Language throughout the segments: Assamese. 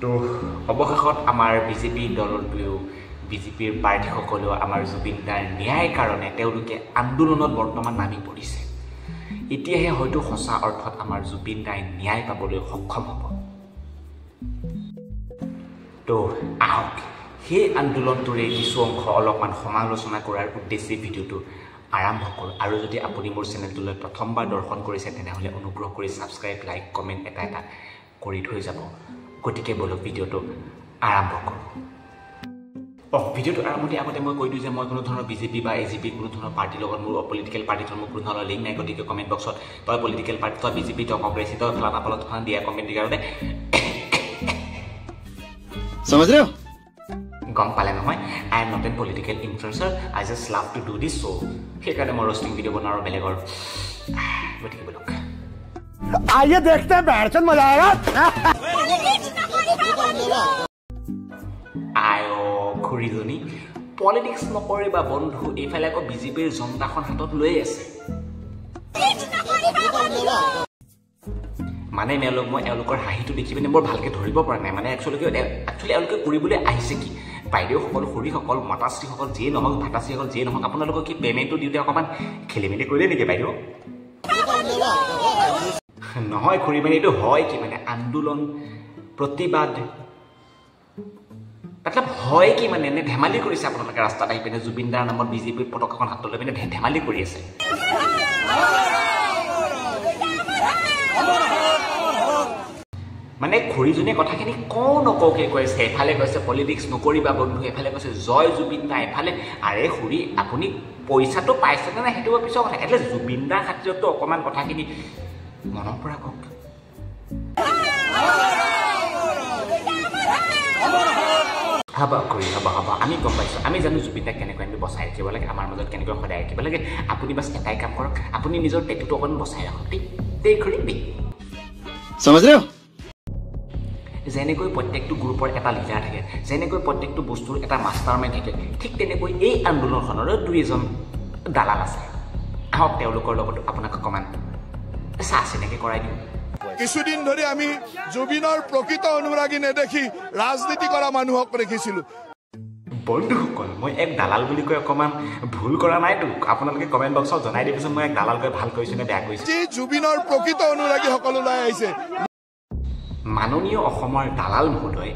তো অৱশেষত আমাৰ বিজেপি দলটোৱেও বিজেপিৰ প্ৰাৰ্থীসকলেও আমাৰ জুবিন দাৰ ন্যায়ৰ কাৰণে তেওঁলোকে আন্দোলনত বৰ্তমান নামি পৰিছে এতিয়াহে হয়তো সঁচা অৰ্থত আমাৰ জুবিন দাই ন্যায় পাবলৈ সক্ষম হ'ব তো আহক সেই আন্দোলনটোৰে কিছু অংশ অলপমান সমালোচনা কৰাৰ উদ্দেশ্যে ভিডিঅ'টো আৰম্ভ কৰোঁ আৰু যদি আপুনি মোৰ চেনেলটোলৈ প্ৰথমবাৰ দৰ্শন কৰিছে তেনেহ'লে অনুগ্ৰহ কৰি ছাবস্ক্ৰাইব লাইক কমেণ্ট এটা কৰি থৈ যাব গতিকে বলক ভিডিঅ'টো আৰম্ভ কৰোঁ ভিডিঅ'টো আৰম্ভতে আগতে মই কৈ দিওঁ যে মই কোনো ধৰণৰ বিজেপি বা এজিপি কোনো ধৰণৰ পাৰ্টিৰ লগত মোৰ পলিটিকেল পাৰ্টিৰ মোৰ কোনো ধৰণৰ লিংক নাই গতিকে কমেণ্ট বক্সত তই পলিটিকেল পাৰ্টি তই বিজেপি তই কংগ্ৰেছী তই ফলানা ফলত দিয়া কমেণ্ট দিয়াৰ কাৰণে समझ रहे हो গম পালে নহয় I am not an political influencer I just love to do this show' সেইকাৰণে মই ৰষ্টিং ভিডিঅ' বনাওঁ বেলেগৰ গতিকে বলক आइए देखते हैं बैठचंद मजा आएगा আয় খুৰীজনী পলিটিক্স নকৰিবা বন্ধু এইফালে আকৌ বিজেপিৰ জনতাখন হাতত লৈ আছে মানে মই এওঁলোকৰ হাঁহিটো দেখি পিনে বৰ ভালকৈ ধৰিব পৰা নাই মানে একচুৱেলি এওঁলোকে কৰিবলৈ আহিছে কি বাইদেউসকল খুৰীসকল মাতাশ্ৰীসকল যিয়ে নহওক ভাতাশ্ৰীসকল যিয়ে নহওক আপোনালোকক কি পে'মেণ্টটো দিওঁতে অকণমান খেলি মেলি কৰিলে নেকি বাইদেউ নহয় খুৰী মানে এইটো হয় কি মানে আন্দোলন প্ৰতিবাদ মতলব হয় কি মানে এনে ধেমালি কৰিছে আপোনালোকে ৰাস্তাত আহি পিনে জুবিন দাৰ নামত বিজেপিৰ পতাকাখন হাতত লৈ পিনে ধেমালি কৰি আছে মানে খুৰীজনীয়ে কথাখিনি কওঁ নকওঁকৈ কৈছে এফালে কৈছে পলিটিক্স নকৰিবা বন্ধু এফালে কৈছে জয় জুবিন দা এফালে আৰে খুৰী আপুনি পইচাটো পাইছেনে নাই সেইটো পিছৰ কথা এটলিষ্ট জুবিন দাৰ খাতিৰতো অকণমান কথাখিনি মনৰ পৰা কওক হ'ব খুৰী হ'ব আমি গম পাইছোঁ আমি জানো জুবিন দাক কেনেকৈ আমি বচাই ৰাখিব লাগে আমাৰ মাজত কেনেকৈ সদায় ৰাখিব লাগে আপুনি বাছ এটাই কাম কৰক আপুনি নিজৰ পেটুটো অকণমান বচাই ৰাখক দেই খুৰী দেই समझ रहे हो যেনেকৈ প্ৰত্যেকটো গ্ৰুপৰ এটা লিডাৰ থাকে যেনেকৈ প্ৰত্যেকটো বস্তুৰ এটা মাষ্টাৰ মাইণ্ড থাকে ঠিক তেনেকৈ এই আন্দোলনখনৰো দুই এজন দালাল আছে আহক তেওঁলোকৰ লগত আপোনাক অকণমান চাহ চিনাকি কৰাই দিওঁ কিছুদিন ধৰি আমি জুবিনৰ প্ৰকৃত অনুৰাগী নেদেখি ৰাজনীতি কৰা মানুহক দেখিছিলোঁ বন্ধুসকল মই এক দালাল বুলি কৈ অকণমান ভুল কৰা নাইতো আপোনালোকে কমেণ্ট বক্সত জনাই দিবচোন মই এক দালাল কৈ ভাল কৰিছোঁ নে বেয়া কৰিছোঁ যি জুবিনৰ প্ৰকৃত অনুৰাগীসকল ওলাই আহিছে মাননীয় অসমৰ দালাল মহোদয়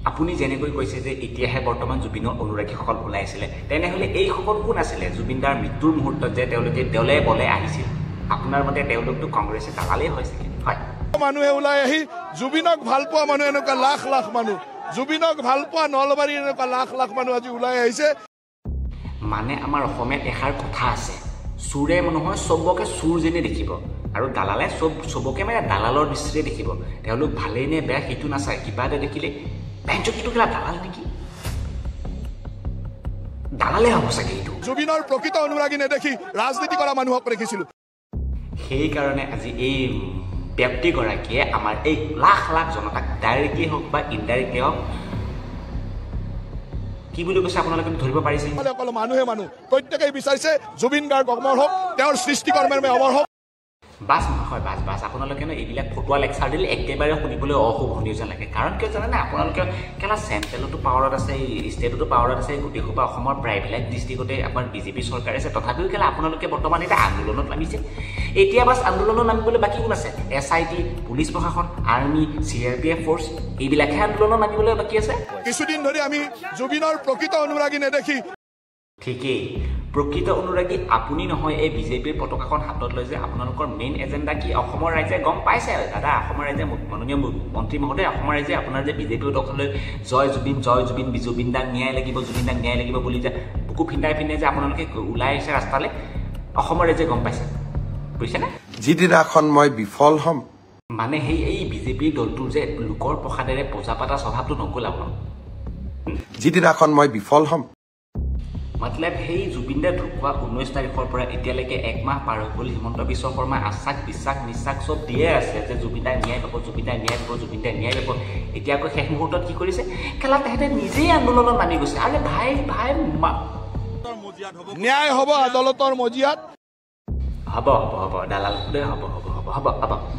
আপুনি যেনেকৈ কৈছে যে এতিয়াহে বৰ্তমান জুবিনৰ অনুৰাগীসকল ওলাই আছিলে তেনেহ'লে এইসকল কোন আছিলে জুবিন দাৰ মৃত্যুৰ মুহূৰ্তত যে তেওঁলোকে দলে বলে আহিছিল আপোনাৰ মতে তেওঁলোকতো কংগ্ৰেছে দালালেই হৈছে হয় মানুহে ওলাই আহি জুবিনক ভাল পোৱা মানুহ এনেকুৱা লাখ লাখ মানুহ জুবিনক ভাল পোৱা নলবাৰীৰ এনেকুৱা লাখ লাখ মানুহ আজি ওলাই আহিছে মানে আমাৰ অসমীয়াত এষাৰ কথা আছে চোৰে নহয় চবকে চোৰ যেনে দেখিব আৰু দালালে চবকে মানে দালালৰ দৃষ্টিৰে দেখিব তেওঁলোক ভালেই নে বেয়া সেইটো নাচায় কিবা এটা দেখিলে বেঞ্চটো কিবা দালাল নেকি দালালে হ'ব চাগে এইটো জুবিনৰ প্ৰকৃত অনুৰাগী নেদেখি ৰাজনীতি কৰা মানুহক দেখিছিলোঁ সেইকাৰণে আজি এই ব্যক্তিগৰাকীয়ে আমাৰ এই লাখ লাখ জনতাক ডাইৰেক্টলি হওক বা ইনডাইৰেক্টলি হওক কি বুলি কৈছে আপোনালোকে ধৰিব পাৰিছে অকল মানুহে মানুহ প্ৰত্যেকেই বিচাৰিছে জুবিন গাৰ্গ অমৰ হওক তেওঁৰ সৃষ্টিকৰ্মে অমৰ হওক বাছ নহয় বাছ আপোনালোকে এইবিলাক ফটোৱা লেকচাৰ দিলে একেবাৰে শুনিবলৈ অশুভনীয় যেন লাগে কাৰণ কিয় জানে নাই আপোনালোকে কেলা চেণ্ট্ৰেলতো পাৱাৰত আছে ষ্টেটতো পাৱাৰত আছে গোটেই সোপা অসমৰ প্ৰায়বিলাক ডিষ্ট্ৰিক্টতে আমাৰ বিজেপি চৰকাৰ আছে তথাপিও কেলা আপোনালোকে বৰ্তমান এটা আন্দোলনত নামিছে এতিয়া বাছ আন্দোলনত নামিবলৈ বাকী কোন আছে SIT পুলিচ প্ৰশাসন আৰ্মি CRPF ফ'ৰ্চ এইবিলাকহে আন্দোলনত নামিবলৈ বাকী আছে কিছুদিন ধৰি আমি জুবিনৰ প্ৰকৃত অনুৰাগী নেদেখি ঠিকেই প্ৰকৃত অনুৰাগী আপুনি নহয় এই বিজেপিৰ পতাকাখন হাতত লৈ যে আপোনালোকৰ মেইন এজেণ্ডা কি অসমৰ ৰাইজে গম পাইছে দাদা অসমৰ ৰাইজে মাননীয় মন্ত্ৰী মহোদয় অসমৰ ৰাইজে আপোনাৰ যে বিজেপি পতাকালৈ জয় জুবিন জুবিন দাক ন্যায় লাগিব বুলি যে বুকু ফিন্দাই যে আপোনালোকে ওলাই আহিছে ৰাস্তালৈ অসমৰ ৰাইজে গম পাইছে বুজিছেনে যিদিনাখন মই বিফল হ'ম মানে এই বিজেপিৰ দলটোৰ যে লোকৰ প্ৰসাদেৰে পূজা পাতা স্বভাৱটো নগ'ল আপোনাৰ যিদিনাখন মই বিফল হ'ম মতলব সেই জুবিন দাৰ ঢুকুৱা 19 তাৰিখৰ পৰা এতিয়ালৈকে এক মাহ পাৰ হৈ গ'ল হিমন্ত বিশ্ব শৰ্মাই আশ্বাস নিশ্বাস চব দিয়ে আছে যে জুবিন দাই ন্যায় পাব এতিয়া আকৌ শেষ মুহূৰ্তত কি কৰিছে খেলা তেহেঁতে নিজেই আন্দোলনত নামি গৈছে আৰে ভাই ন্যায় হ'ব আদালতৰ মজিয়াত হ'ব দালাল হ'ব হ'ব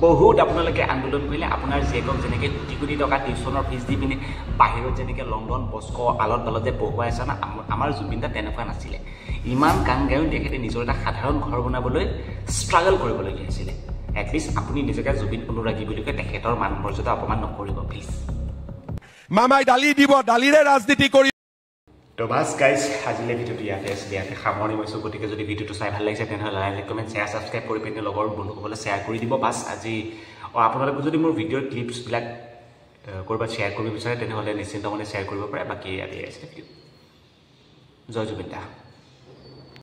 বহুত আপোনালোকে আন্দোলন কৰিলে আপোনাৰ জীয়েকক যেনেকৈ কোটি কোটি টকা টিউশ্যনৰ ফিজ দি পিনে বাহিৰত যেনেকৈ লণ্ডন বস্কো আলত বালত যে পঢ়ুৱাই আছে না আমাৰ জুবিন দা তেনেকুৱা নাছিলে ইমান গান গায়ো তেখেতে নিজৰ এটা সাধাৰণ ঘৰ বনাবলৈ ষ্ট্ৰাগল কৰিবলগীয়া হৈছিলে এটলিষ্ট আপুনি নিজকে জুবিন অনুৰাগী বুলি কৈ তেখেতৰ মান মৰ্যাদা অপমান নকৰিব প্লিজ মামাই দালি দিব দালিৰে ৰাজনীতি কৰি তো বাছ গাইজ আজিলৈ ভিডিঅ'টো ইয়াতে সামৰণি মাৰিছোঁ গতিকে যদি ভিডিঅ'টো চাই ভাল লাগিছে তেনেহ'লে লাইক কমেণ্ট শ্বেয়াৰ ছাবস্ক্ৰাইব কৰি পিনে লগৰ বন্ধুসকলে শ্বেয়াৰ কৰি দিব বাছ আজি আপোনালোকে যদি মোৰ ভিডিঅ'ৰ ক্লিপছবিলাক ক'ৰবাত শ্বেয়াৰ কৰিব বিচাৰে তেনেহ'লে নিশ্চিন্ত মনে শ্বেয়াৰ কৰিব পাৰে বাকী আজি ভিডিঅ' জয় জুবিন দা